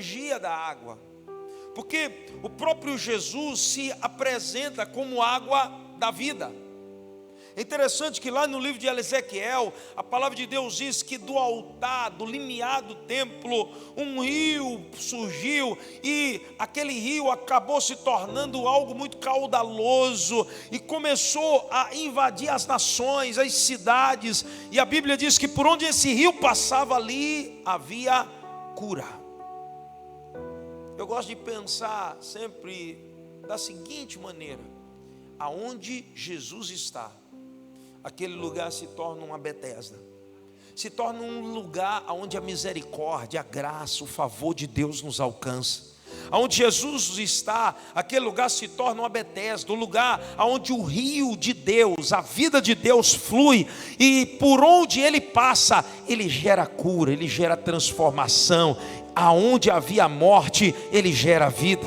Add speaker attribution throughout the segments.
Speaker 1: energia da água, porque o próprio Jesus se apresenta como água da vida. É interessante que lá no livro de Ezequiel, a palavra de Deus diz que do altar, do limiar do templo, um rio surgiu, e aquele rio acabou se tornando algo muito caudaloso, e começou a invadir as nações, as cidades, e a Bíblia diz que por onde esse rio passava ali, havia cura. Eu gosto de pensar sempre da seguinte maneira: aonde Jesus está, aquele lugar se torna uma Betesda, se torna um lugar onde a misericórdia, a graça, o favor de Deus nos alcança. Aonde Jesus está, aquele lugar se torna uma Betesda, um lugar onde o rio de Deus, a vida de Deus flui, e por onde ele passa, ele gera cura, ele gera transformação. Aonde havia morte, ele gera vida.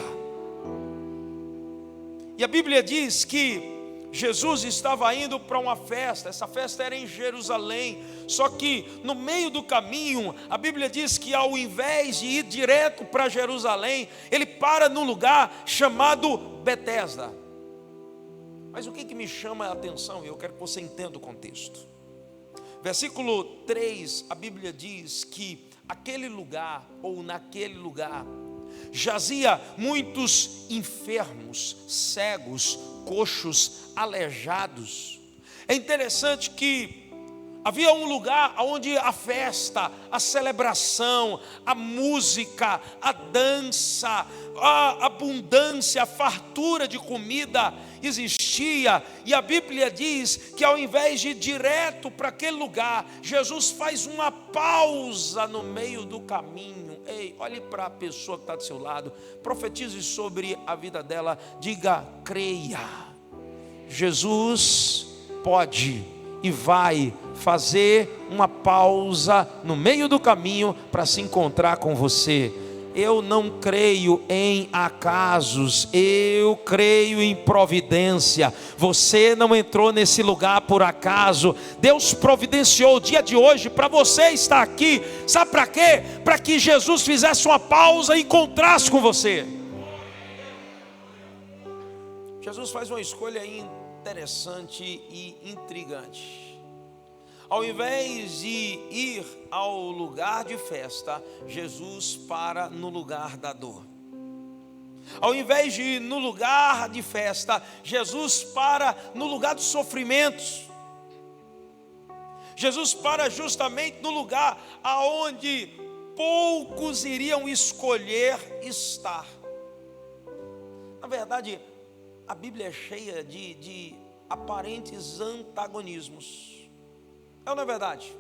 Speaker 1: E a Bíblia diz que Jesus estava indo para uma festa, essa festa era em Jerusalém, só que no meio do caminho, a Bíblia diz que ao invés de ir direto para Jerusalém, ele para num lugar chamado Betesda. Mas o que me chama a atenção, e eu quero que você entenda o contexto. Versículo 3, a Bíblia diz que aquele lugar, ou naquele lugar, jazia muitos enfermos, cegos, coxos, aleijados. É interessante que havia um lugar onde a festa, a celebração, a música, a dança, a abundância, a fartura de comida existia. E a Bíblia diz que ao invés de ir direto para aquele lugar, Jesus faz uma pausa no meio do caminho. Ei, olhe para a pessoa que está do seu lado, profetize sobre a vida dela, diga: creia, Jesus pode e vai fazer uma pausa no meio do caminho para se encontrar com você. Eu não creio em acasos, eu creio em providência. Você não entrou nesse lugar por acaso. Deus providenciou o dia de hoje para você estar aqui. Sabe para quê? Para que Jesus fizesse uma pausa e encontrasse com você. Jesus faz uma escolha interessante e intrigante. Ao invés de ir ao lugar de festa, Jesus para no lugar da dor. Ao invés de ir no lugar de festa, Jesus para no lugar dos sofrimentos. Jesus para justamente no lugar aonde poucos iriam escolher estar. Na verdade, a Bíblia é cheia de aparentes antagonismos. É ou não é verdade?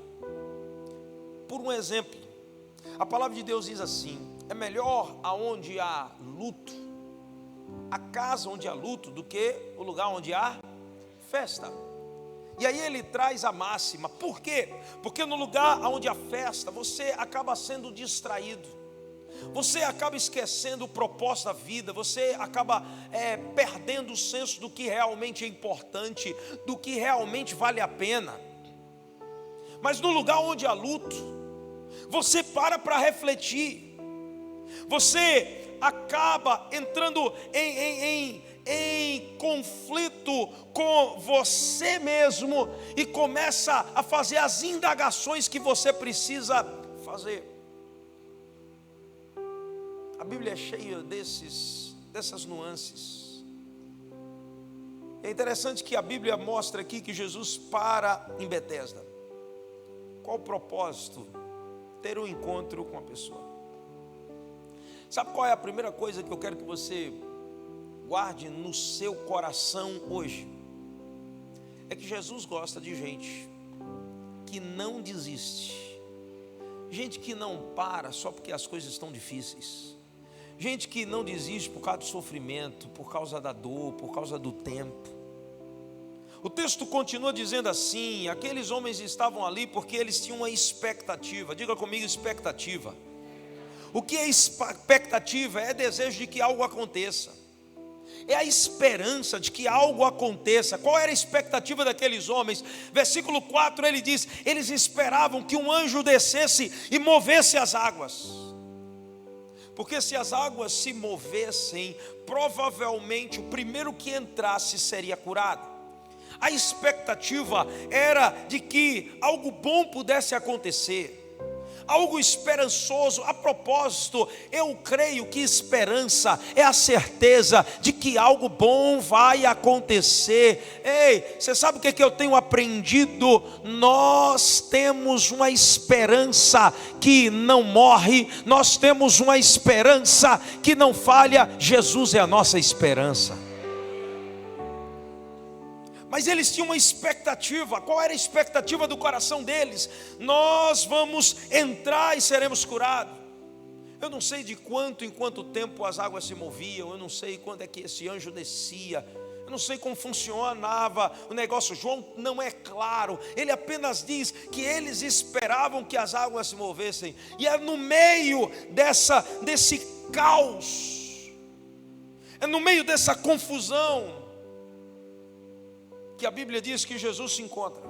Speaker 1: Por um exemplo, a palavra de Deus diz assim: é melhor aonde há luto, a casa onde há luto, do que o lugar onde há festa. E aí ele traz a máxima. Por quê? Porque no lugar onde há festa, você acaba sendo distraído, você acaba esquecendo o propósito da vida, você acaba perdendo o senso do que realmente é importante, do que realmente vale a pena. Mas no lugar onde há luto, você para refletir, você acaba entrando em conflito com você mesmo e começa a fazer as indagações que você precisa fazer. A Bíblia é cheia dessas nuances. É interessante que a Bíblia mostra aqui que Jesus para em Betesda. Qual o propósito? Ter um encontro com a pessoa. Sabe qual é a primeira coisa que eu quero que você guarde no seu coração hoje? É que Jesus gosta de gente que não desiste, gente que não para só porque as coisas estão difíceis, gente que não desiste por causa do sofrimento, por causa da dor, por causa do tempo. O texto continua dizendo assim: aqueles homens estavam ali porque eles tinham uma expectativa. Diga comigo, expectativa. O que é expectativa? É desejo de que algo aconteça, é a esperança de que algo aconteça. Qual era a expectativa daqueles homens? Versículo 4 ele diz: eles esperavam que um anjo descesse e movesse as águas. Porque se as águas se movessem, provavelmente o primeiro que entrasse seria curado. A expectativa era de que algo bom pudesse acontecer, algo esperançoso. A propósito, eu creio que esperança é a certeza de que algo bom vai acontecer. Ei, você sabe o que eu tenho aprendido? Nós temos uma esperança que não morre, nós temos uma esperança que não falha. Jesus é a nossa esperança. Mas eles tinham uma expectativa. Qual era a expectativa do coração deles? Nós vamos entrar e seremos curados. Eu não sei de quanto em quanto tempo as águas se moviam. Eu não sei quando é que esse anjo descia. Eu não sei como funcionava o negócio. João não é claro. Ele apenas diz que eles esperavam que as águas se movessem. E é no meio desse caos, é no meio dessa confusão, que a Bíblia diz que Jesus se encontra.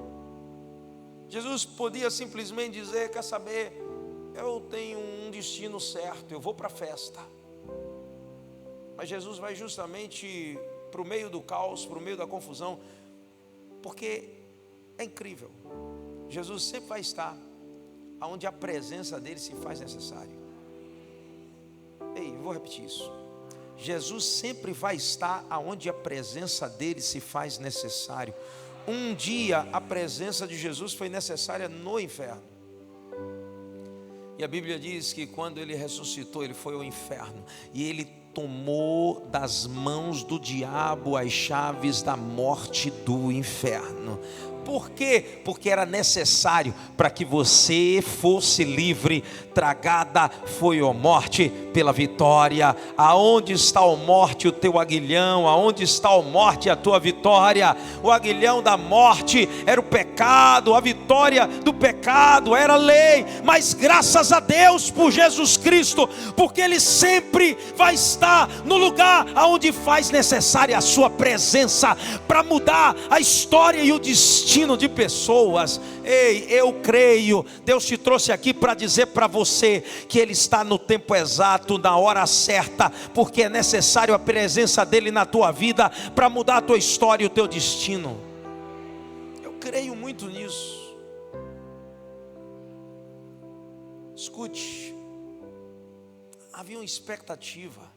Speaker 1: Jesus podia simplesmente dizer: quer saber, eu tenho um destino certo, eu vou para a festa. Mas Jesus vai justamente para o meio do caos, para o meio da confusão, porque é incrível. Jesus sempre vai estar onde a presença dele se faz necessário. Ei, eu vou repetir isso. Jesus sempre vai estar aonde a presença dele se faz necessário. Um dia a presença de Jesus foi necessária no inferno. E a Bíblia diz que quando ele ressuscitou, ele foi ao inferno e ele tomou das mãos do diabo as chaves da morte do inferno. Por quê? Porque era necessário para que você fosse livre. Tragada foi a morte pela vitória. Aonde está a morte, o teu aguilhão? Aonde está a morte, a tua vitória? O aguilhão da morte era o pecado, a vitória do pecado era a lei. Mas graças a Deus por Jesus Cristo, porque Ele sempre vai estar no lugar aonde faz necessária a sua presença para mudar a história e o destino de pessoas. Ei, eu creio, Deus te trouxe aqui para dizer para você que Ele está no tempo exato, na hora certa, porque é necessário a presença dEle na tua vida para mudar a tua história e o teu destino. Eu creio muito nisso. Escute, havia uma expectativa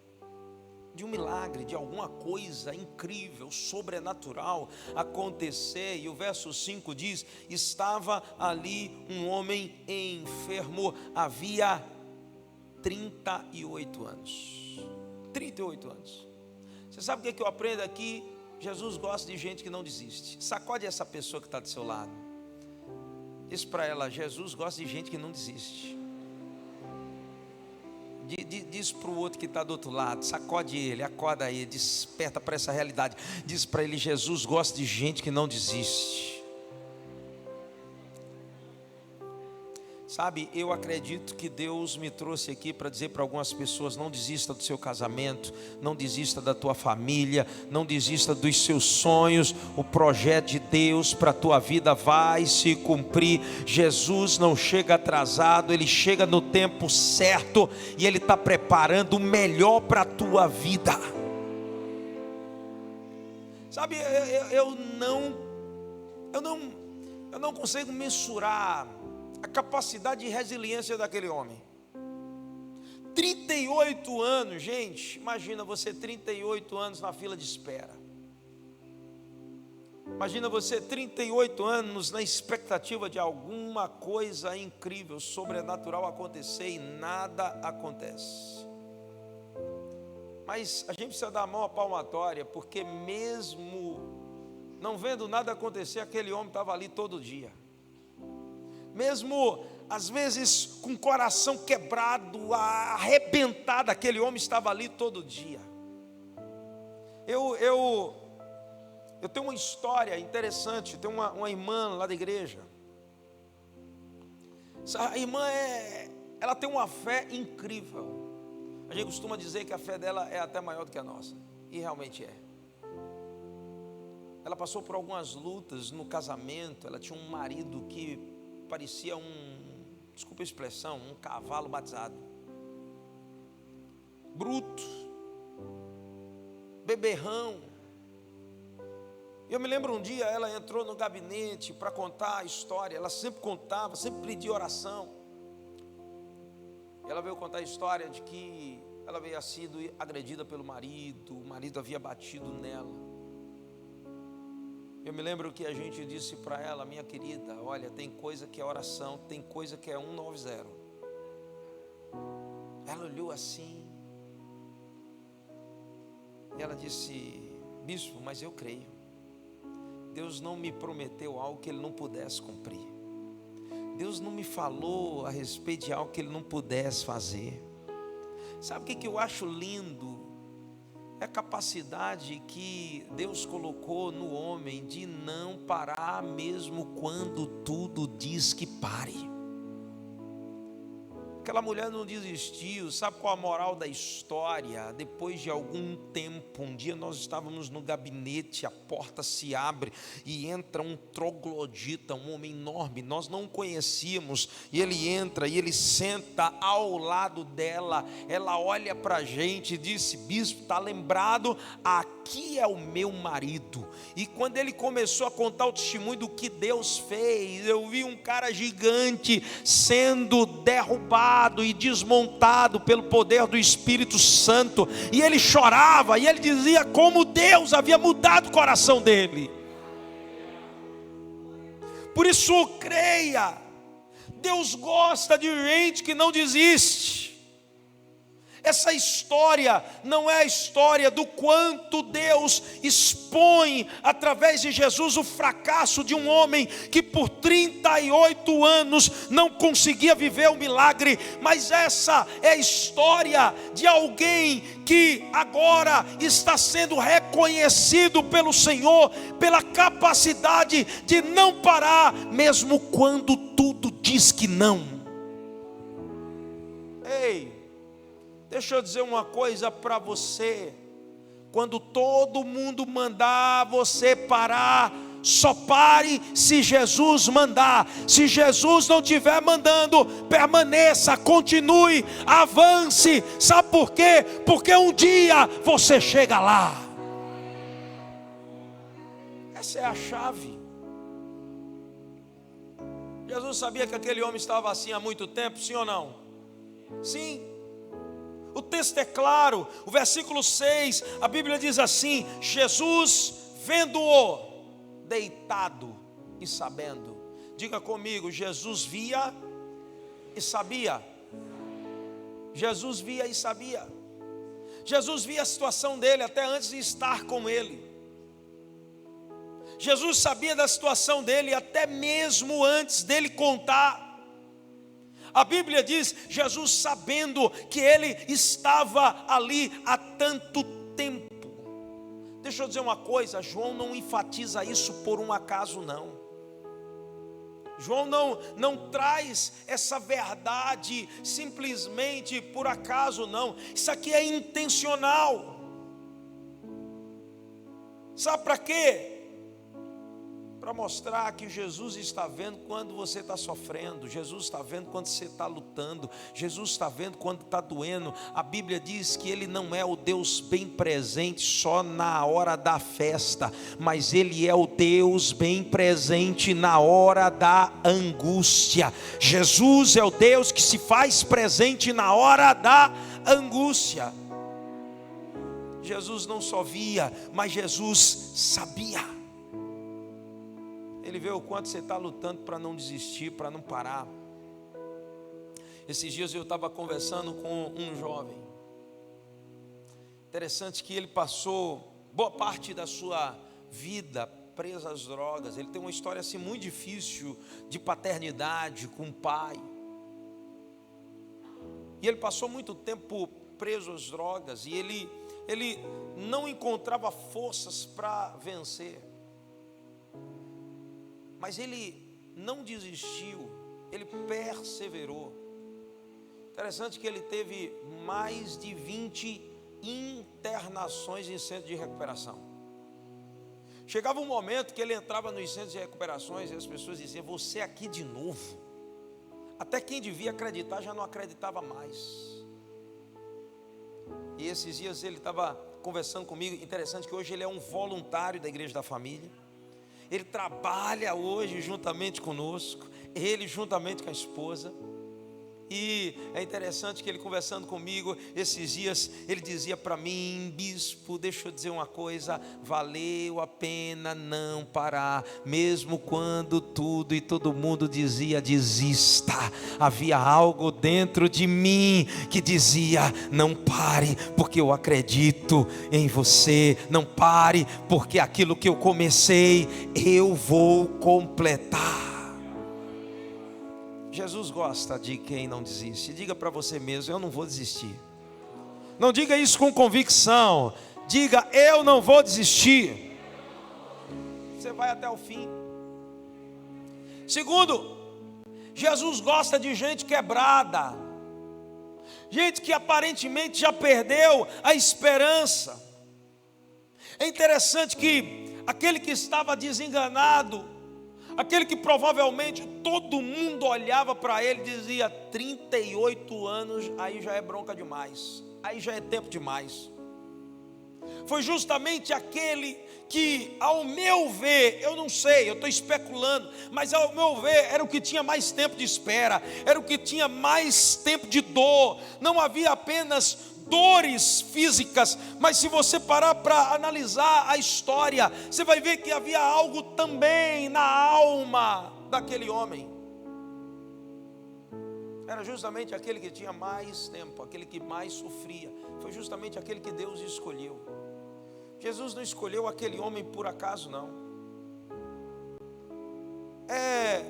Speaker 1: de um milagre, de alguma coisa incrível, sobrenatural acontecer. E o verso 5 diz: estava ali um homem enfermo, havia 38 anos. 38 anos. Você sabe o que eu aprendo aqui? Jesus gosta de gente que não desiste. Sacode essa pessoa que está do seu lado. Diz para ela: Jesus gosta de gente que não desiste. Diz para o outro que está do outro lado, sacode ele, acorda aí, desperta para essa realidade. Diz para ele: Jesus gosta de gente que não desiste. Sabe, eu acredito que Deus me trouxe aqui para dizer para algumas pessoas: não desista do seu casamento, não desista da tua família, não desista dos seus sonhos. O projeto de Deus para a tua vida vai se cumprir. Jesus não chega atrasado, Ele chega no tempo certo e Ele está preparando o melhor para a tua vida. Sabe, eu não consigo mensurar a capacidade de resiliência daquele homem. 38 anos, gente, imagina você 38 anos na fila de espera. Imagina você 38 anos na expectativa de alguma coisa incrível, sobrenatural acontecer e nada acontece. Mas a gente precisa dar a mão à palmatória, porque mesmo não vendo nada acontecer, aquele homem estava ali todo dia. Mesmo às vezes com o coração quebrado, arrebentado, aquele homem estava ali todo dia. Eu tenho uma história interessante. Tem uma irmã lá da igreja. Essa irmã ela tem uma fé incrível. A gente costuma dizer que a fé dela é até maior do que a nossa, e realmente é. Ela passou por algumas lutas no casamento. Ela tinha um marido que parecia desculpa a expressão, um cavalo batizado. bruto, beberrão. Eu me lembro um dia, ela entrou no gabinete para contar a história. Ela sempre contava, sempre pedia oração. Ela veio contar a história de que ela havia sido agredida pelo marido, o marido havia batido nela. Eu me lembro que a gente disse para ela: minha querida, olha, tem coisa que é oração, tem coisa que é 190. Ela olhou assim, e ela disse: bispo, mas eu creio. Deus não me prometeu algo que Ele não pudesse cumprir. Deus não me falou a respeito de algo que Ele não pudesse fazer. Sabe o que eu acho lindo? É a capacidade que Deus colocou no homem de não parar mesmo quando tudo diz que pare. Aquela mulher não desistiu. Sabe qual a moral da história? Depois de algum tempo, um dia nós estávamos no gabinete, a porta se abre e entra um troglodita, um homem enorme, nós não o conhecíamos, e ele entra e ele senta ao lado dela. Ela olha para a gente e disse: bispo, está lembrado? Aqui é o meu marido. E quando ele começou a contar o testemunho do que Deus fez, eu vi um cara gigante sendo derrubado e desmontado pelo poder do Espírito Santo, e ele chorava, e ele dizia como Deus havia mudado o coração dele. Por isso creia, Deus gosta de gente que não desiste. Essa história não é a história do quanto Deus expõe através de Jesus o fracasso de um homem que por 38 anos não conseguia viver o milagre, mas essa é a história de alguém que agora está sendo reconhecido pelo Senhor pela capacidade de não parar mesmo quando tudo diz que não. Ei, deixa eu dizer uma coisa para você: quando todo mundo mandar você parar, só pare se Jesus mandar. Se Jesus não estiver mandando, permaneça, continue, avance. Sabe por quê? Porque um dia você chega lá. Essa é a chave. Jesus sabia que aquele homem estava assim há muito tempo, sim ou não? Sim. O texto é claro, o versículo 6, a Bíblia diz assim: Jesus, vendo-o deitado e sabendo. Diga comigo: Jesus via e sabia. Jesus via e sabia. Jesus via a situação dele até antes de estar com ele. Jesus sabia da situação dele até mesmo antes dele contar. A Bíblia diz, Jesus sabendo que ele estava ali há tanto tempo. Deixa eu dizer uma coisa, João não enfatiza isso por um acaso não. João não traz essa verdade simplesmente por acaso não. Isso aqui é intencional. Sabe para quê? Para mostrar que Jesus está vendo quando você está sofrendo, Jesus está vendo quando você está lutando, Jesus está vendo quando está doendo. A Bíblia diz que Ele não é o Deus bem presente só na hora da festa, mas Ele é o Deus bem presente na hora da angústia. Jesus é o Deus que se faz presente na hora da angústia. Jesus não só via, mas Jesus sabia. Ele vê o quanto você está lutando para não desistir, para não parar. Esses dias eu estava conversando com um jovem. Interessante que ele passou boa parte da sua vida preso às drogas. Ele tem uma história assim muito difícil de paternidade com o pai. E ele passou muito tempo preso às drogas. E ele não encontrava forças para vencer. Mas ele não desistiu, ele perseverou. Interessante que ele teve mais de 20 internações em centro de recuperação. Chegava um momento que ele entrava nos centros de recuperações e as pessoas diziam: você aqui de novo? Até quem devia acreditar já não acreditava mais. E esses dias ele estava conversando comigo. Interessante que hoje ele é um voluntário da Igreja da Família. Ele trabalha hoje juntamente conosco, ele juntamente com a esposa. E é interessante que ele conversando comigo esses dias, ele dizia para mim: bispo, deixa eu dizer uma coisa, valeu a pena não parar, mesmo quando tudo e todo mundo dizia desista, havia algo dentro de mim que dizia: não pare, porque eu acredito em você, não pare, porque aquilo que eu comecei, eu vou completar. Jesus gosta de quem não desiste. Diga para você mesmo: eu não vou desistir. Não diga isso com convicção. Diga: eu não vou desistir. Você vai até o fim. Segundo, Jesus gosta de gente quebrada, gente que aparentemente já perdeu a esperança. É interessante que aquele que estava desenganado, aquele que provavelmente todo mundo olhava para ele e dizia: 38 anos, aí já é bronca demais, aí já é tempo demais. Foi justamente aquele que, ao meu ver, eu não sei, eu estou especulando, mas ao meu ver, era o que tinha mais tempo de espera, era o que tinha mais tempo de dor. Não havia apenas dores físicas, mas se você parar para analisar a história, você vai ver que havia algo também na alma daquele homem. Era justamente aquele que tinha mais tempo, aquele que mais sofria. Foi justamente aquele que Deus escolheu. Jesus não escolheu aquele homem por acaso, não. É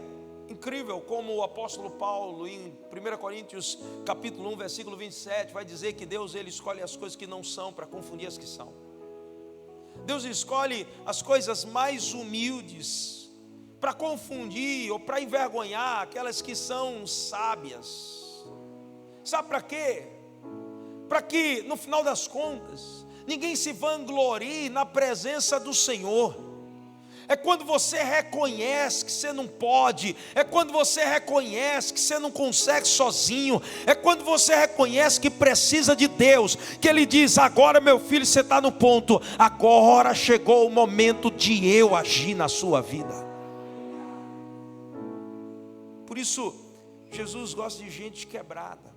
Speaker 1: incrível como o apóstolo Paulo, em 1 Coríntios capítulo 1, versículo 27, vai dizer que Deus, ele escolhe as coisas que não são para confundir as que são. Deus escolhe as coisas mais humildes para confundir ou para envergonhar aquelas que são sábias. Sabe para quê? Para que no final das contas ninguém se vanglorie na presença do Senhor. É quando você reconhece que você não pode, é quando você reconhece que você não consegue sozinho, é quando você reconhece que precisa de Deus, que Ele diz: agora meu filho, você está no ponto, agora chegou o momento de eu agir na sua vida. Por isso, Jesus gosta de gente quebrada.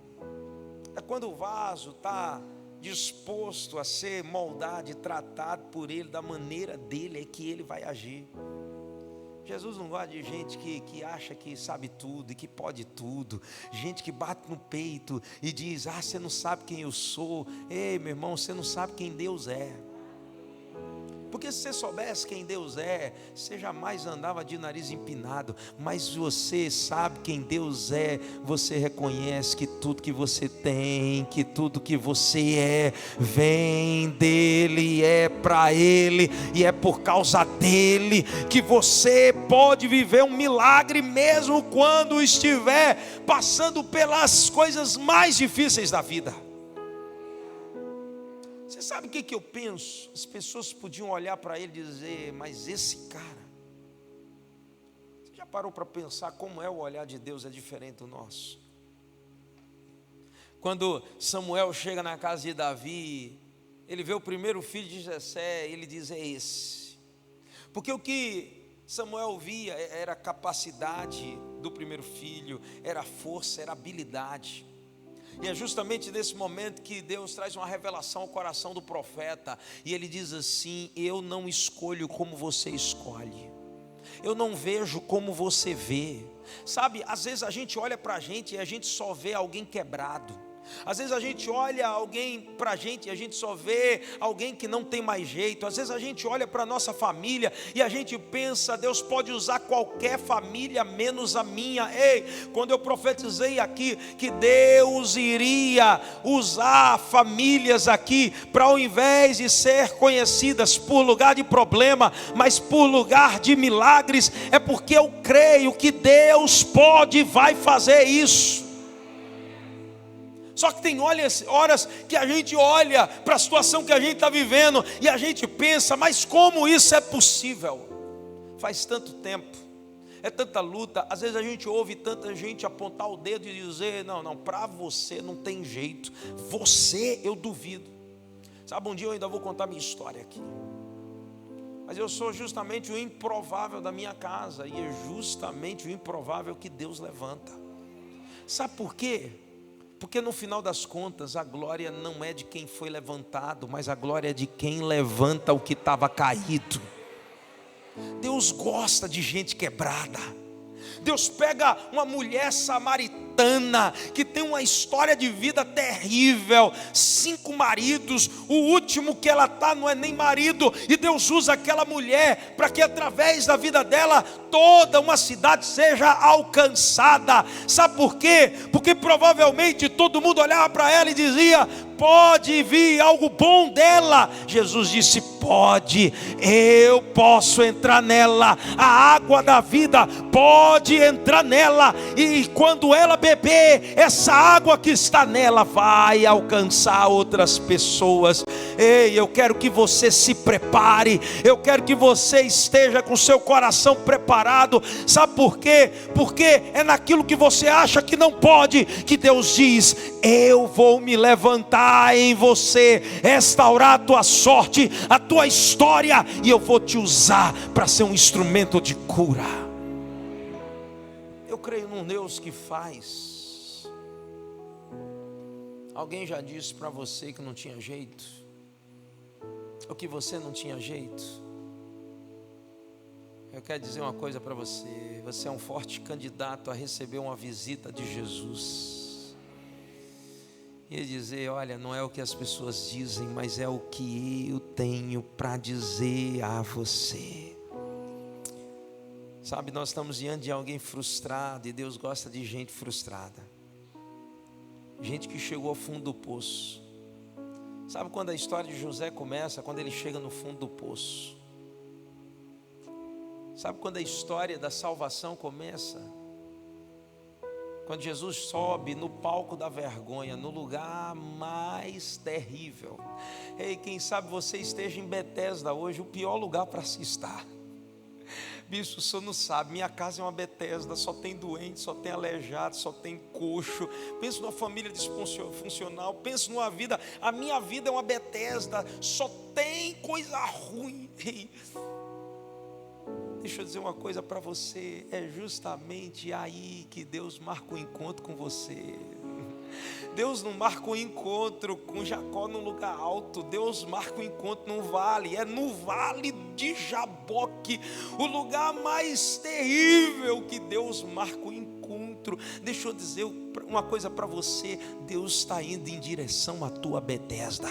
Speaker 1: É quando o vaso está disposto a ser moldado e tratado por Ele da maneira dele, é que Ele vai agir. Jesus não gosta de gente que acha que sabe tudo e que pode tudo, gente que bate no peito e diz: ah, você não sabe quem eu sou. Ei, meu irmão, você não sabe quem Deus é. Porque se você soubesse quem Deus é, você jamais andava de nariz empinado. Mas você sabe quem Deus é, você reconhece que tudo que você tem, que tudo que você é, vem dEle, é para Ele, e é por causa dEle que você pode viver um milagre, mesmo quando estiver passando pelas coisas mais difíceis da vida. Você sabe o que eu penso? As pessoas podiam olhar para ele e dizer: mas esse cara, você já parou para pensar como é o olhar de Deus? É diferente do nosso. Quando Samuel chega na casa de Davi, ele vê o primeiro filho de Jessé, ele diz: é esse. Porque o que Samuel via era a capacidade do primeiro filho, era a força, era a habilidade. E é justamente nesse momento que Deus traz uma revelação ao coração do profeta. E ele diz assim: eu não escolho como você escolhe, eu não vejo como você vê. Sabe, às vezes a gente olha para a gente e a gente só vê alguém quebrado. Às vezes a gente olha alguém para a gente e a gente só vê alguém que não tem mais jeito. Às vezes a gente olha para a nossa família e a gente pensa: Deus pode usar qualquer família menos a minha. Ei, quando eu profetizei aqui que Deus iria usar famílias aqui para, ao invés de ser conhecidas por lugar de problema, mas por lugar de milagres, é porque eu creio que Deus pode e vai fazer isso. Só que tem horas que a gente olha para a situação que a gente está vivendo e a gente pensa: mas como isso é possível? Faz tanto tempo é tanta luta. Às vezes a gente ouve tanta gente apontar o dedo e dizer: não, para você não tem jeito, você eu duvido. Sabe, um dia eu ainda vou contar minha história aqui, mas eu sou justamente o improvável da minha casa, e é justamente o improvável que Deus levanta. Sabe por quê? Porque no final das contas a glória não é de quem foi levantado, mas a glória é de quem levanta o que estava caído. Deus gosta de gente quebrada. Deus pega uma mulher samaritana que tem uma história de vida terrível, 5 maridos, o último que ela está não é nem marido, e Deus usa aquela mulher para que através da vida dela toda uma cidade seja alcançada. Sabe por quê? Porque provavelmente todo mundo olhava para ela e dizia: pode vir algo bom dela. Jesus disse: pode, eu posso entrar nela, a água da vida pode entrar nela, e quando ela beber, essa água que está nela vai alcançar outras pessoas. Ei, eu quero que você se prepare, eu quero que você esteja com seu coração preparado. Sabe por quê? Porque é naquilo que você acha que não pode, que Deus diz: eu vou me levantar em você, restaurar a tua sorte, a tua história, e eu vou te usar para ser um instrumento de cura. Eu creio num Deus que faz. Alguém já disse para você que não tinha jeito, ou que você não tinha jeito? Eu quero dizer uma coisa para você: você é um forte candidato a receber uma visita de Jesus e dizer: olha, não é o que as pessoas dizem, mas é o que eu tenho para dizer a você. Sabe, nós estamos diante de alguém frustrado, e Deus gosta de gente frustrada, gente que chegou ao fundo do poço. Sabe quando a história de José começa? Quando ele chega no fundo do poço. Sabe quando a história da salvação começa? Quando Jesus sobe no palco da vergonha, no lugar mais terrível. Ei, quem sabe você esteja em Betesda hoje, o pior lugar para se estar. Bicho, o senhor não sabe, minha casa é uma Betesda, só tem doente, só tem aleijado, só tem coxo. Pensa numa família disfuncional, pensa numa vida, a minha vida é uma Betesda, só tem coisa ruim. Ei, deixa eu dizer uma coisa para você: é justamente aí que Deus marca o encontro com você. Deus não marca o encontro com Jacó num lugar alto, Deus marca o encontro num vale, é no vale de Jaboque, o lugar mais terrível que Deus marca o encontro. Deixa eu dizer uma coisa para você: Deus está indo em direção à tua Betesda.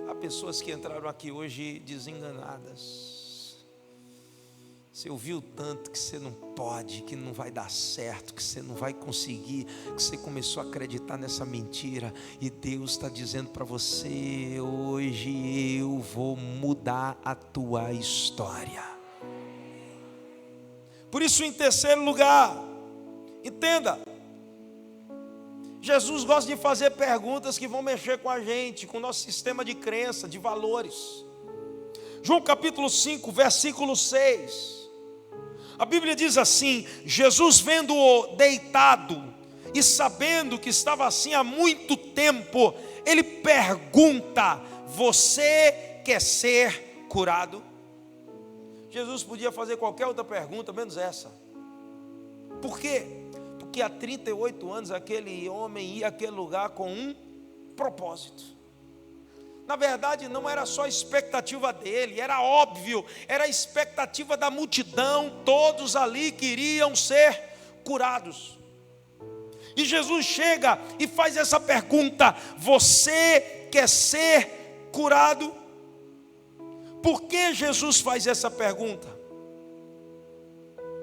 Speaker 1: Há pessoas que entraram aqui hoje desenganadas. Você ouviu tanto que você não pode, que não vai dar certo, que você não vai conseguir, que você começou a acreditar nessa mentira, e Deus está dizendo para você: hoje eu vou mudar a tua história. Por isso, em terceiro lugar, entenda, Jesus gosta de fazer perguntas que vão mexer com a gente, com o nosso sistema de crença, de valores. João capítulo 5, versículo 6. A Bíblia diz assim: Jesus, vendo-o deitado e sabendo que estava assim há muito tempo, ele pergunta: você quer ser curado? Jesus podia fazer qualquer outra pergunta, menos essa. Por quê? Porque há 38 anos aquele homem ia àquele lugar com um propósito. Na verdade, não era só a expectativa dele, era óbvio, era a expectativa da multidão. Todos ali queriam ser curados. E Jesus chega e faz essa pergunta: você quer ser curado? Por que Jesus faz essa pergunta?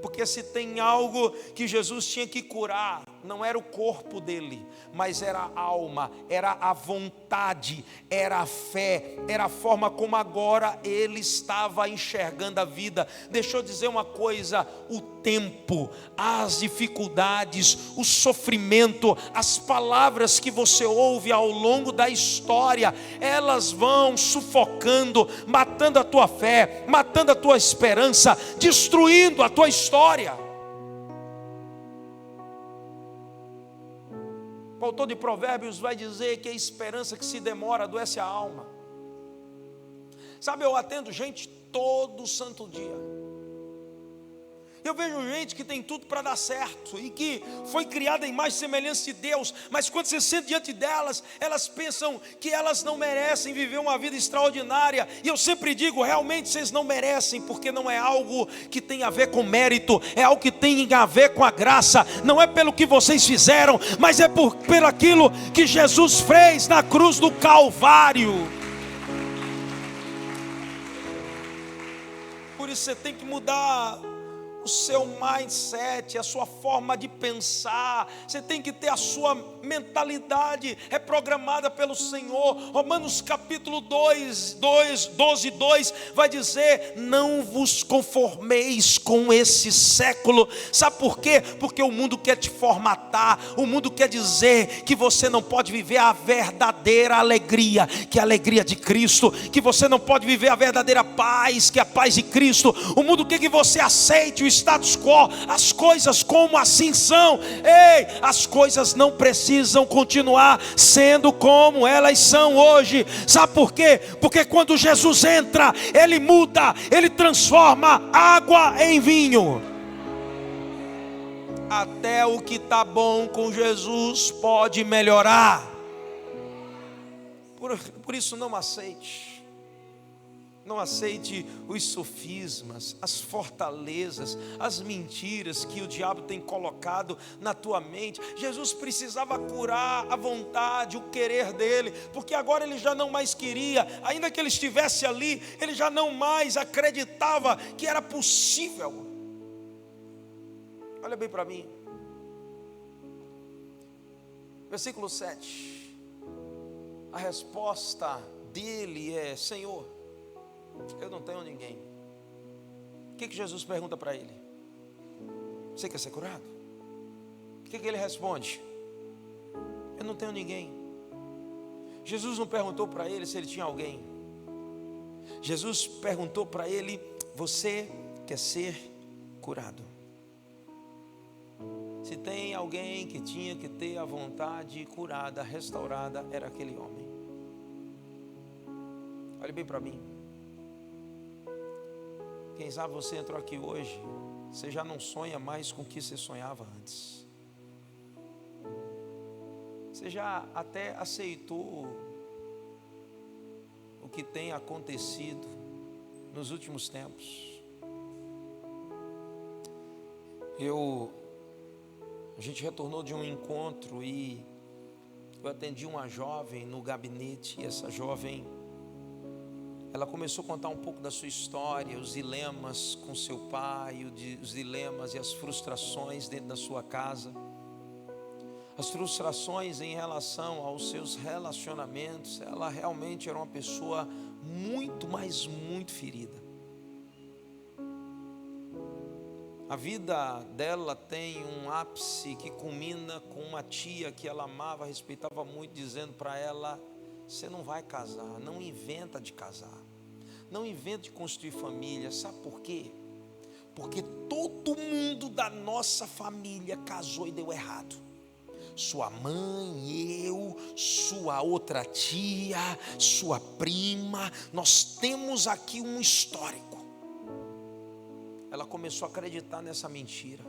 Speaker 1: Porque se tem algo que Jesus tinha que curar não era o corpo dele, mas era a alma, era a vontade, era a fé, era a forma como agora ele estava enxergando a vida. Deixa eu dizer uma coisa: o tempo, as dificuldades, o sofrimento, as palavras que você ouve ao longo da história, elas vão sufocando, matando a tua fé, matando a tua esperança, destruindo a tua história. O autor de Provérbios vai dizer que a esperança que se demora adoece a alma. Sabe, eu atendo gente todo santo dia. Eu vejo gente que tem tudo para dar certo e que foi criada em imagem e semelhança de Deus, mas quando você senta diante delas, elas pensam que elas não merecem viver uma vida extraordinária. E eu sempre digo, realmente vocês não merecem, porque não é algo que tem a ver com mérito, é algo que tem a ver com a graça. Não é pelo que vocês fizeram, mas é pelo aquilo que Jesus fez na cruz do Calvário. Por isso você tem que mudar o seu mindset, a sua forma de pensar. Você tem que ter a sua mentalidade reprogramada pelo Senhor. Romanos capítulo 12, 2 vai dizer: não vos conformeis com esse século. Sabe por quê? Porque o mundo quer te formatar, o mundo quer dizer que você não pode viver a verdadeira alegria, que é a alegria de Cristo, que você não pode viver a verdadeira paz, que é a paz de Cristo. O mundo quer que você aceite o status quo, as coisas como assim são. Ei, as coisas não precisam continuar sendo como elas são hoje. Sabe por quê? Porque quando Jesus entra, Ele muda, Ele transforma água em vinho. Até o que está bom com Jesus pode melhorar. Por isso não aceite. Não aceite os sofismas, as fortalezas, as mentiras que o diabo tem colocado na tua mente. Jesus precisava curar a vontade, o querer dele, porque agora ele já não mais queria. Ainda que ele estivesse ali, ele já não mais acreditava que era possível. Olha bem para mim. Versículo 7. A resposta dele é: Senhor, eu não tenho ninguém. O que Jesus pergunta para ele? Você quer ser curado? O que ele responde? Eu não tenho ninguém. Jesus não perguntou para ele se ele tinha alguém. Jesus perguntou para ele: você quer ser curado? Se tem alguém que tinha que ter a vontade curada, restaurada, era aquele homem. Olhe bem para mim. Quem sabe você entrou aqui hoje, você já não sonha mais com o que você sonhava antes. Você já até aceitou o que tem acontecido nos últimos tempos. A gente retornou de um encontro e eu atendi uma jovem no gabinete, e essa jovem, ela começou a contar um pouco da sua história, os dilemas com seu pai, os dilemas e as frustrações dentro da sua casa, as frustrações em relação aos seus relacionamentos. Ela realmente era uma pessoa muito, mas muito ferida. A vida dela tem um ápice que culmina com uma tia que ela amava, respeitava muito, dizendo para ela: você não vai casar, não inventa de casar, não inventa de construir família. Sabe por quê? Porque todo mundo da nossa família casou e deu errado. Sua mãe, eu, sua outra tia, sua prima, nós temos aqui um histórico. Ela começou a acreditar nessa mentira.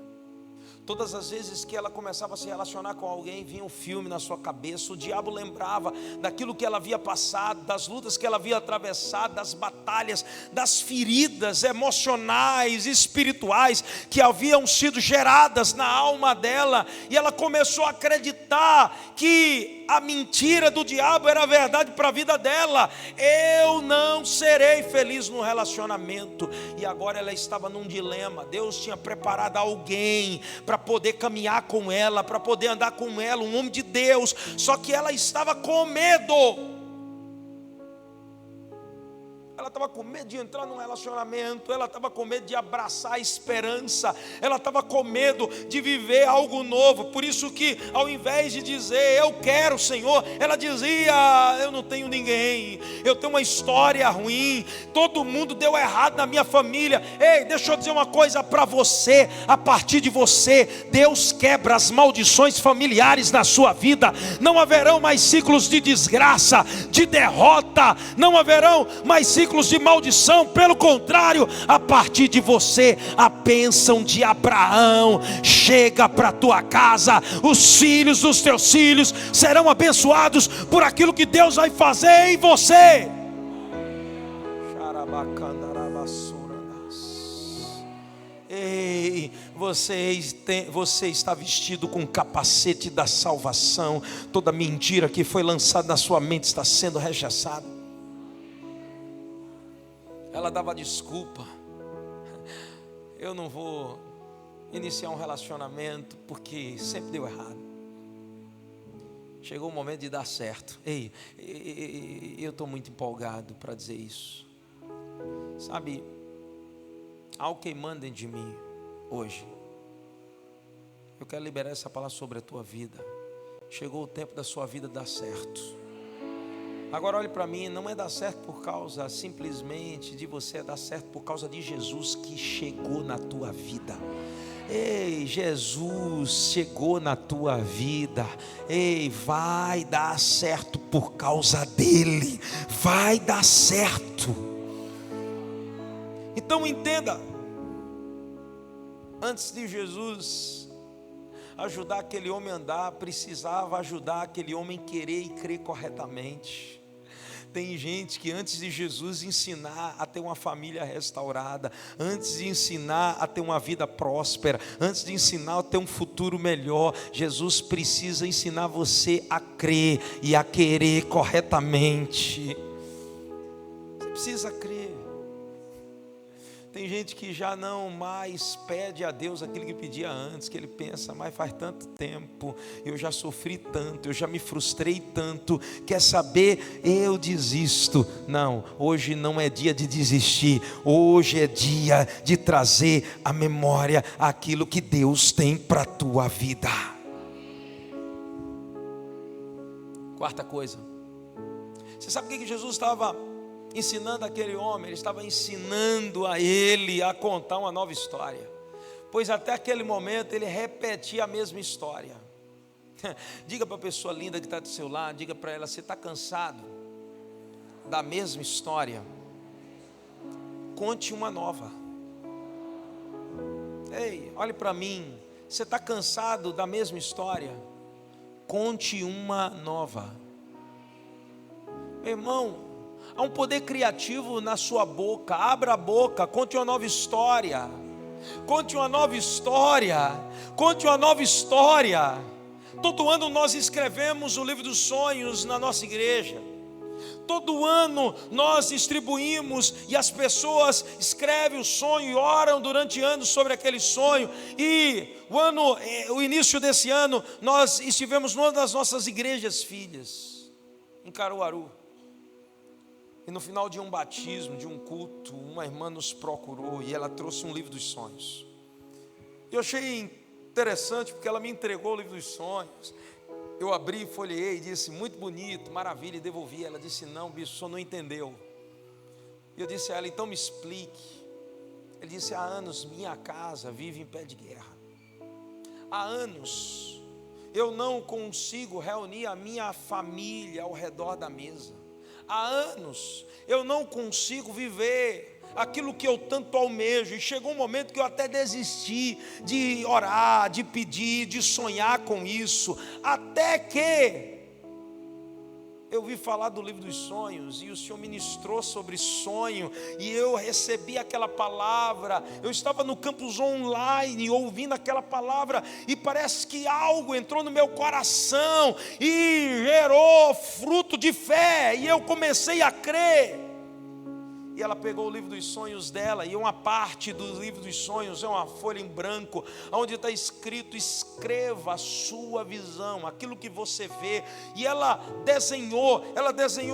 Speaker 1: Todas as vezes que ela começava a se relacionar com alguém, vinha um filme na sua cabeça. O diabo lembrava daquilo que ela havia passado, das lutas que ela havia atravessado, das batalhas, das feridas emocionais e espirituais que haviam sido geradas na alma dela. E ela começou a acreditar que a mentira do diabo era verdade para a vida dela. Eu não serei feliz no relacionamento. E agora ela estava num dilema. Deus tinha preparado alguém para poder caminhar com ela, para poder andar com ela, um homem de Deus. Só que ela estava com medo. Ela estava com medo de entrar num relacionamento, ela estava com medo de abraçar a esperança, ela estava com medo de viver algo novo. Por isso que ao invés de dizer, eu quero o Senhor, ela dizia, eu não tenho ninguém, eu tenho uma história ruim, todo mundo deu errado na minha família. Ei, deixa eu dizer uma coisa para você, a partir de você, Deus quebra as maldições familiares na sua vida. Não haverão mais ciclos de desgraça, de derrota, não haverão mais ciclos de maldição. Pelo contrário, a partir de você, a bênção de Abraão chega para a tua casa. Os filhos dos teus filhos serão abençoados por aquilo que Deus vai fazer em você. Ei, você está vestido com o capacete da salvação. Toda mentira que foi lançada na sua mente está sendo rechaçada. Ela dava desculpa, eu não vou iniciar um relacionamento porque sempre deu errado. Chegou o momento de dar certo. Ei, eu estou muito empolgado para dizer isso. Sabe, algo queimando dentro de mim hoje. Eu quero liberar essa palavra sobre a tua vida. Chegou o tempo da sua vida dar certo. Agora olhe para mim, não é dar certo por causa simplesmente de você, é dar certo por causa de Jesus que chegou na tua vida. Ei, Jesus chegou na tua vida. Ei, vai dar certo por causa dele. Vai dar certo. Então entenda, antes de Jesus ajudar aquele homem a andar, precisava ajudar aquele homem a querer e crer corretamente. Tem gente que antes de Jesus ensinar a ter uma família restaurada, antes de ensinar a ter uma vida próspera, antes de ensinar a ter um futuro melhor, Jesus precisa ensinar você a crer e a querer corretamente. Você precisa crer. Tem gente que já não mais pede a Deus aquilo que pedia antes, que ele pensa, mas faz tanto tempo, eu já sofri tanto, eu já me frustrei tanto, quer saber, eu desisto. Não, hoje não é dia de desistir, hoje é dia de trazer à memória aquilo que Deus tem para a tua vida. Quarta coisa, você sabe o que Jesus estava ensinando aquele homem? Ele estava ensinando a ele a contar uma nova história, pois até aquele momento ele repetia a mesma história. Diga para a pessoa linda que está do seu lado, diga para ela, você está cansado da mesma história? Conte uma nova. Ei, olhe para mim, você está cansado da mesma história? Conte uma nova. Meu irmão, há um poder criativo na sua boca. Abra a boca, conte uma nova história. Conte uma nova história. Conte uma nova história. Todo ano nós escrevemos o livro dos sonhos na nossa igreja. Todo ano nós distribuímos e as pessoas escrevem o sonho e oram durante anos sobre aquele sonho. E o início desse ano nós estivemos numa das nossas igrejas filhas, em Caruaru. E no final de um batismo, de um culto, uma irmã nos procurou e ela trouxe um livro dos sonhos. Eu achei interessante porque ela me entregou o livro dos sonhos. Eu abri, folheei e disse, muito bonito, maravilha, e devolvi. Ela disse, não, bispo, o senhor não entendeu. E eu disse a ela, então me explique. Ele disse, há anos minha casa vive em pé de guerra. Há anos eu não consigo reunir a minha família ao redor da mesa. Há anos eu não consigo viver aquilo que eu tanto almejo. E chegou um momento que eu até desisti de orar, de pedir, de sonhar com isso. Até que eu ouvi falar do livro dos sonhos, e o Senhor ministrou sobre sonho, e eu recebi aquela palavra. Eu estava no campus online, ouvindo aquela palavra, e parece que algo entrou no meu coração, e gerou fruto de fé, e eu comecei a crer. E ela pegou o livro dos sonhos dela, e uma parte do livro dos sonhos é uma folha em branco, onde está escrito: escreva a sua visão, aquilo que você vê. E ela desenhou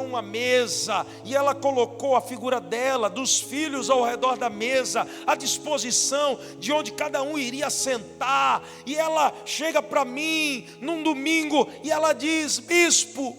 Speaker 1: uma mesa, e ela colocou a figura dela, dos filhos ao redor da mesa, à disposição de onde cada um iria sentar. E ela chega para mim num domingo, e ela diz: bispo,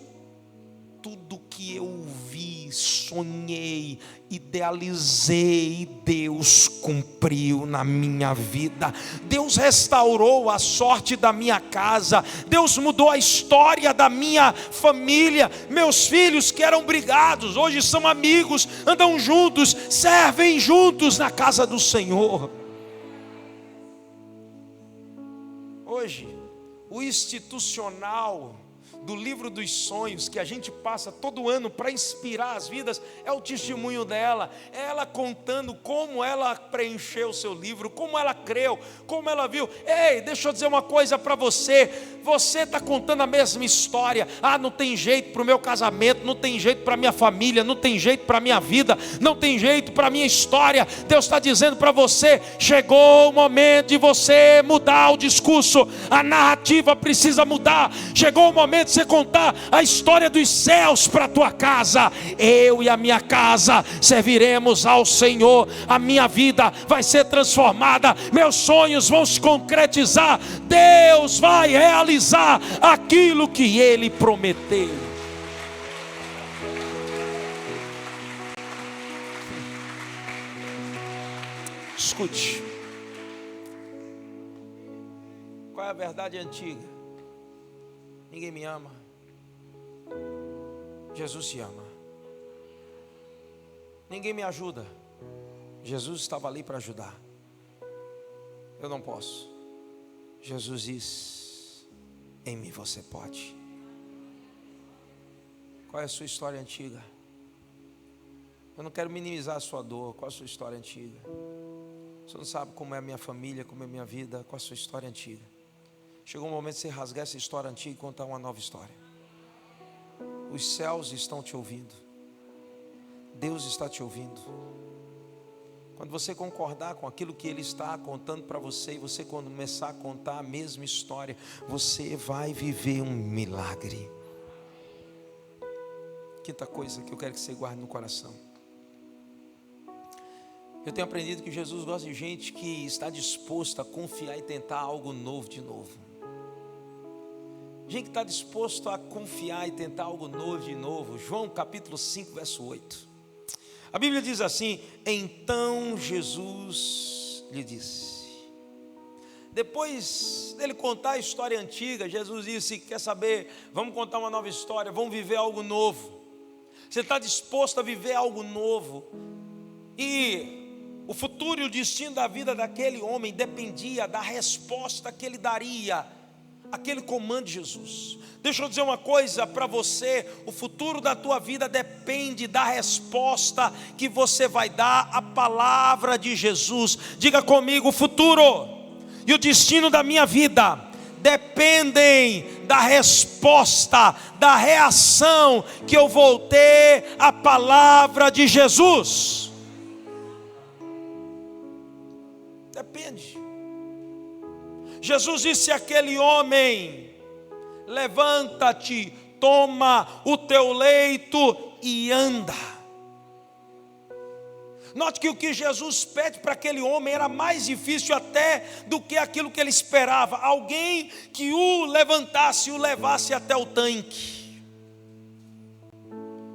Speaker 1: tudo que eu vi, sonhei, idealizei, Deus cumpriu na minha vida. Deus restaurou a sorte da minha casa, Deus mudou a história da minha família. Meus filhos que eram brigados, hoje são amigos, andam juntos, servem juntos na casa do Senhor. Hoje, o institucional do livro dos sonhos, que a gente passa todo ano para inspirar as vidas, é o testemunho dela, é ela contando como ela preencheu o seu livro, como ela creu, como ela viu. Ei, deixa eu dizer uma coisa para você, você está contando a mesma história. Ah, não tem jeito para o meu casamento, não tem jeito para a minha família, não tem jeito para a minha vida, não tem jeito para a minha história. Deus está dizendo para você: chegou o momento de você mudar o discurso, a narrativa precisa mudar. Chegou o momento de você contar a história dos céus para a tua casa. Eu e a minha casa serviremos ao Senhor, a minha vida vai ser transformada, meus sonhos vão se concretizar, Deus vai realizar aquilo que Ele prometeu. Escute, qual é a verdade antiga? Ninguém me ama, Jesus te ama. Ninguém me ajuda, Jesus estava ali para ajudar. Eu não posso, Jesus diz: em mim você pode. Qual é a sua história antiga? Eu não quero minimizar a sua dor. Qual é a sua história antiga? Você não sabe como é a minha família, como é a minha vida. Qual é a sua história antiga? Chegou um momento de você rasgar essa história antiga e contar uma nova história. Os céus estão te ouvindo, Deus está te ouvindo. Quando você concordar com aquilo que Ele está contando para você, e você começar a contar a mesma história, você vai viver um milagre. Quinta coisa que eu quero que você guarde no coração: eu tenho aprendido que Jesus gosta de gente que está disposto a confiar e tentar algo novo de novo. Gente que está disposto a confiar e tentar algo novo de novo. João capítulo 5, verso 8. A Bíblia diz assim: então Jesus lhe disse. Depois dele contar a história antiga, Jesus disse: quer saber, vamos contar uma nova história, vamos viver algo novo. Você está disposto a viver algo novo? E o futuro e o destino da vida daquele homem dependia da resposta que ele daria aquele comando de Jesus. Deixa eu dizer uma coisa para você: o futuro da tua vida depende da resposta que você vai dar à palavra de Jesus. Diga comigo: o futuro e o destino da minha vida dependem da resposta, da reação que eu vou ter à palavra de Jesus. Depende. Jesus disse àquele homem: levanta-te, toma o teu leito e anda. Note que o que Jesus pede para aquele homem era mais difícil até do que aquilo que ele esperava. Alguém que o levantasse e o levasse até o tanque.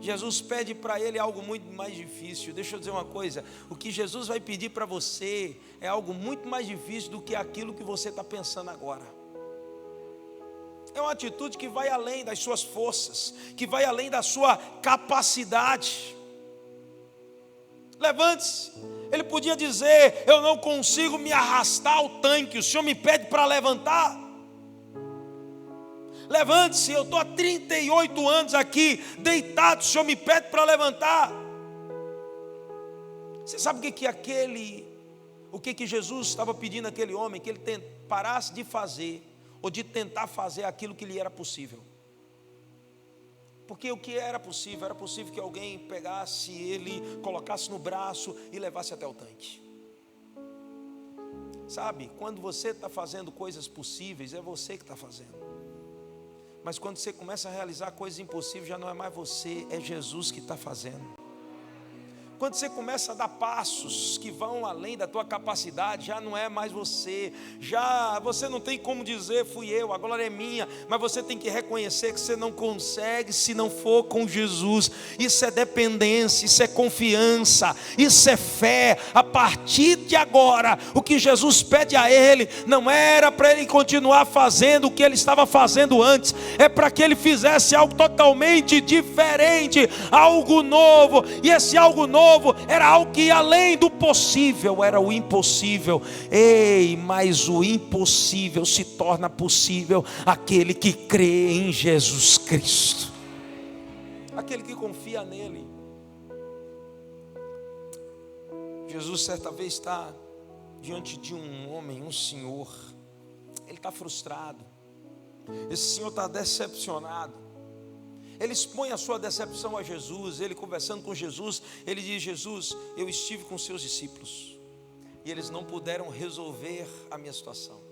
Speaker 1: Jesus pede para ele algo muito mais difícil. Deixa eu dizer uma coisa: o que Jesus vai pedir para você é algo muito mais difícil do que aquilo que você está pensando agora. É uma atitude que vai além das suas forças, que vai além da sua capacidade. Levante-se. Ele podia dizer: eu não consigo me arrastar ao tanque, o Senhor me pede para levantar. levante-se, eu estou há 38 anos aqui, deitado, o Senhor me pede para levantar. Você sabe o que Jesus estava pedindo àquele homem? Que ele parasse de fazer, ou de tentar fazer aquilo que lhe era possível. Porque o que era possível que alguém pegasse ele, colocasse no braço e levasse até o tanque. Sabe, quando você está fazendo coisas possíveis, é você que está fazendo. Mas quando você começa a realizar coisas impossíveis, já não é mais você, é Jesus que está fazendo. Quando você começa a dar passos que vão além da tua capacidade, já não é mais você, já você não tem como dizer fui eu, a glória é minha, mas você tem que reconhecer que você não consegue se não for com Jesus. Isso é dependência, isso é confiança, isso é fé. A partir de agora, o que Jesus pede a ele, não era para ele continuar fazendo o que ele estava fazendo antes, é para que ele fizesse algo totalmente diferente, algo novo, e esse algo novo era algo que ia além do possível, era o impossível. Ei, mas o impossível se torna possível aquele que crê em Jesus Cristo, aquele que confia nele. Jesus certa vez está diante de um homem, um senhor. Ele está frustrado, esse senhor está decepcionado. Ele expõe a sua decepção a Jesus. Ele conversando com Jesus, ele diz: Jesus, eu estive com seus discípulos e eles não puderam resolver a minha situação.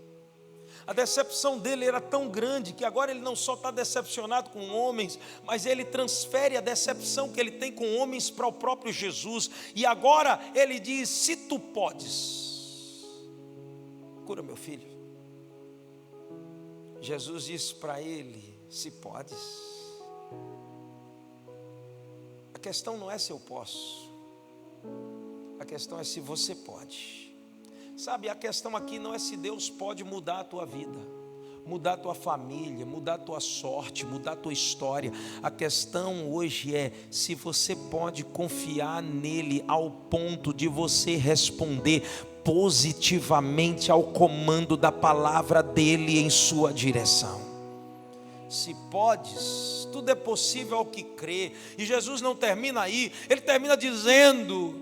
Speaker 1: A decepção dele era tão grande que agora ele não só está decepcionado com homens, mas ele transfere a decepção que ele tem com homens para o próprio Jesus. E agora ele diz: se tu podes, cura meu filho. Jesus disse para ele: se podes. A questão não é se eu posso, a questão é se você pode. Sabe, a questão aqui não é se Deus pode mudar a tua vida, mudar a tua família, mudar a tua sorte, mudar a tua história. A questão hoje é se você pode confiar nele ao ponto de você responder positivamente ao comando da palavra dele em sua direção. Se podes, tudo é possível ao que crê. E Jesus não termina aí, ele termina dizendo: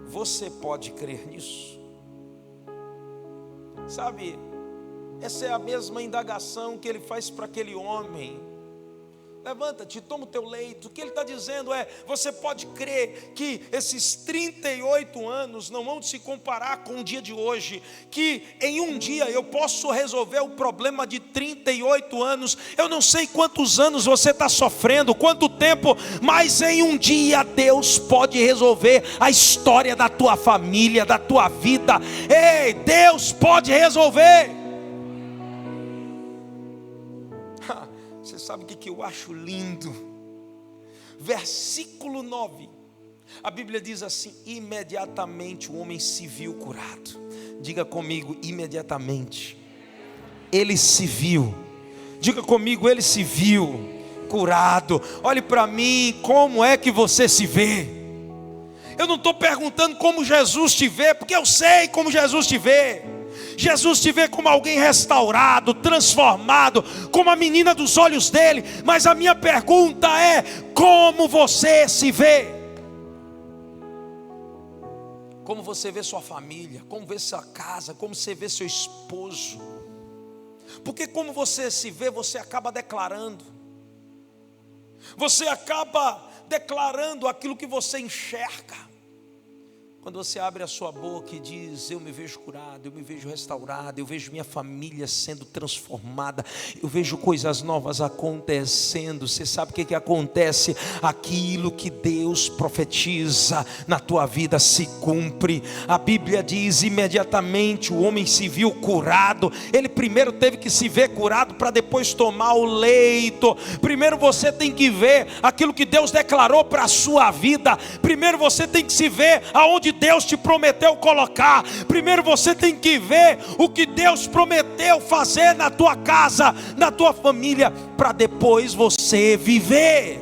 Speaker 1: você pode crer nisso? Sabe, essa é a mesma indagação que ele faz para aquele homem. Levanta-te, toma o teu leito. O que ele está dizendo é: você pode crer que esses 38 anos não vão se comparar com o dia de hoje, que em um dia eu posso resolver o problema de 38 anos. Eu não sei quantos anos você está sofrendo, quanto tempo, mas em um dia Deus pode resolver a história da tua família, da tua vida. Ei, Deus pode resolver. Você sabe o que eu acho lindo? Versículo 9, a Bíblia diz assim: imediatamente o homem se viu curado. Diga comigo: imediatamente ele se viu. Diga comigo: ele se viu curado. Olhe para mim, como é que você se vê? Eu não estou perguntando como Jesus te vê, porque eu sei como Jesus te vê. Jesus te vê como alguém restaurado, transformado, como a menina dos olhos dele. Mas a minha pergunta é: como você se vê? Como você vê sua família? Como vê sua casa? Como você vê seu esposo? Porque como você se vê, você acaba declarando. Você acaba declarando aquilo que você enxerga. Quando você abre a sua boca e diz: eu me vejo curado, eu me vejo restaurado, eu vejo minha família sendo transformada, eu vejo coisas novas acontecendo. Você sabe o que acontece? Aquilo que Deus profetiza na tua vida se cumpre. A Bíblia diz: imediatamente o homem se viu curado. Ele primeiro teve que se ver curado para depois tomar o leito. Primeiro você tem que ver aquilo que Deus declarou para a sua vida. Primeiro você tem que se ver aonde Deus te prometeu colocar. Primeiro você tem que ver o que Deus prometeu fazer na tua casa, na tua família, para depois você viver.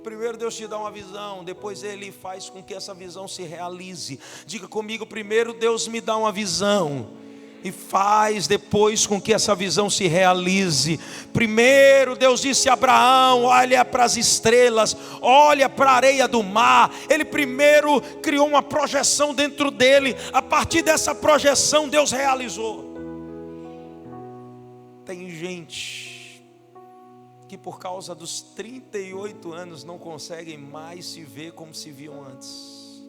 Speaker 1: Primeiro Deus te dá uma visão, depois Ele faz com que essa visão se realize. Diga comigo: primeiro Deus me dá uma visão, e faz depois com que essa visão se realize. Primeiro Deus disse a Abraão: olha para as estrelas, olha para a areia do mar. Ele primeiro criou uma projeção dentro dele. A partir dessa projeção Deus realizou. Tem gente que por causa dos 38 anos não conseguem mais se ver como se viam antes.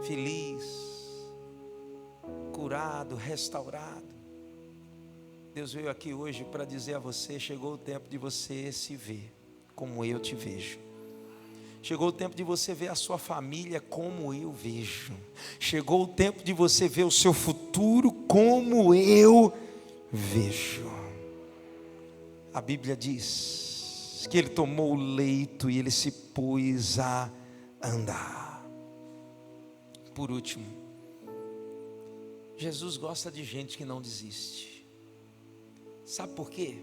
Speaker 1: Feliz, curado, restaurado. Deus veio aqui hoje para dizer a você: chegou o tempo de você se ver como eu te vejo. Chegou o tempo de você ver a sua família como eu vejo. Chegou o tempo de você ver o seu futuro como eu vejo. A Bíblia diz que ele tomou o leito e ele se pôs a andar. Por último, Jesus gosta de gente que não desiste. Sabe por quê?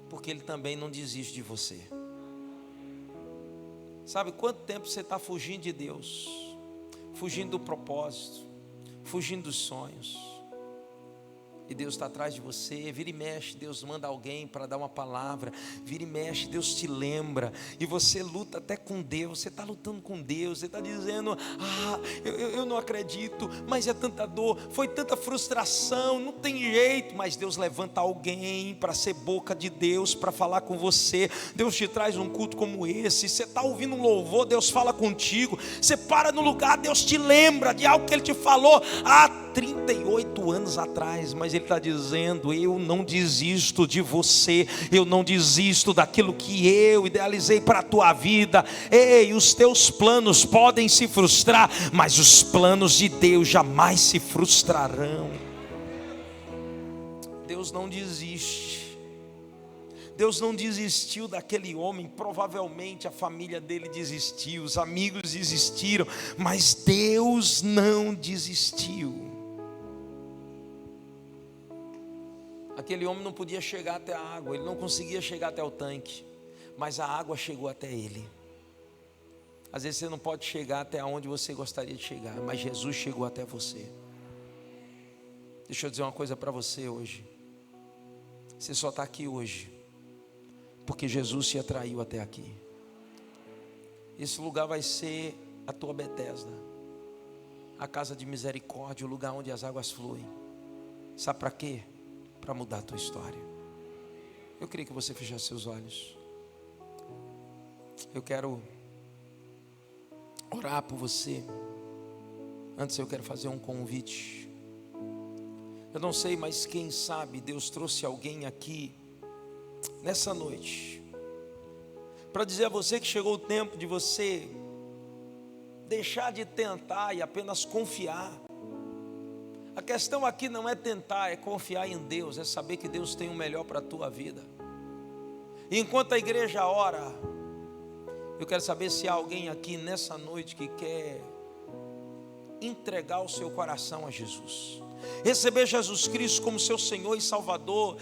Speaker 1: Porque ele também não desiste de você. Sabe quanto tempo você está fugindo de Deus, fugindo do propósito, fugindo dos sonhos? E Deus está atrás de você. Vira e mexe, Deus manda alguém para dar uma palavra. Vira e mexe, Deus te lembra. E você luta até com Deus. Você está lutando com Deus. Você está dizendo: eu não acredito, mas é tanta dor, foi tanta frustração, não tem jeito. Mas Deus levanta alguém para ser boca de Deus, para falar com você. Deus te traz um culto como esse. Você está ouvindo um louvor, Deus fala contigo. Você para no lugar, Deus te lembra de algo que Ele te falou há 38 anos atrás. Mas Ele está dizendo: eu não desisto de você, eu não desisto daquilo que eu idealizei para a tua vida. Ei, os teus planos podem se frustrar, mas os planos de Deus jamais se frustrarão. Deus não desiste. Deus não desistiu daquele homem. Provavelmente a família dele desistiu, os amigos desistiram, mas Deus não desistiu. Aquele homem não podia chegar até a água, ele não conseguia chegar até o tanque, mas a água chegou até ele. Às vezes você não pode chegar até onde você gostaria de chegar, mas Jesus chegou até você. Deixa eu dizer uma coisa para você hoje. Você só está aqui hoje porque Jesus te atraiu até aqui. Esse lugar vai ser a tua Betesda, a casa de misericórdia, o lugar onde as águas fluem. Sabe para quê? Para mudar a tua história. Eu queria que você fechasse seus olhos. Eu quero orar por você. Antes eu quero fazer um convite. Eu não sei, mas quem sabe Deus trouxe alguém aqui nessa noite para dizer a você que chegou o tempo de você deixar de tentar e apenas confiar. A questão aqui não é tentar, é confiar em Deus, é saber que Deus tem o melhor para a tua vida. E enquanto a igreja ora, eu quero saber se há alguém aqui nessa noite que quer entregar o seu coração a Jesus, receber Jesus Cristo como seu Senhor e Salvador.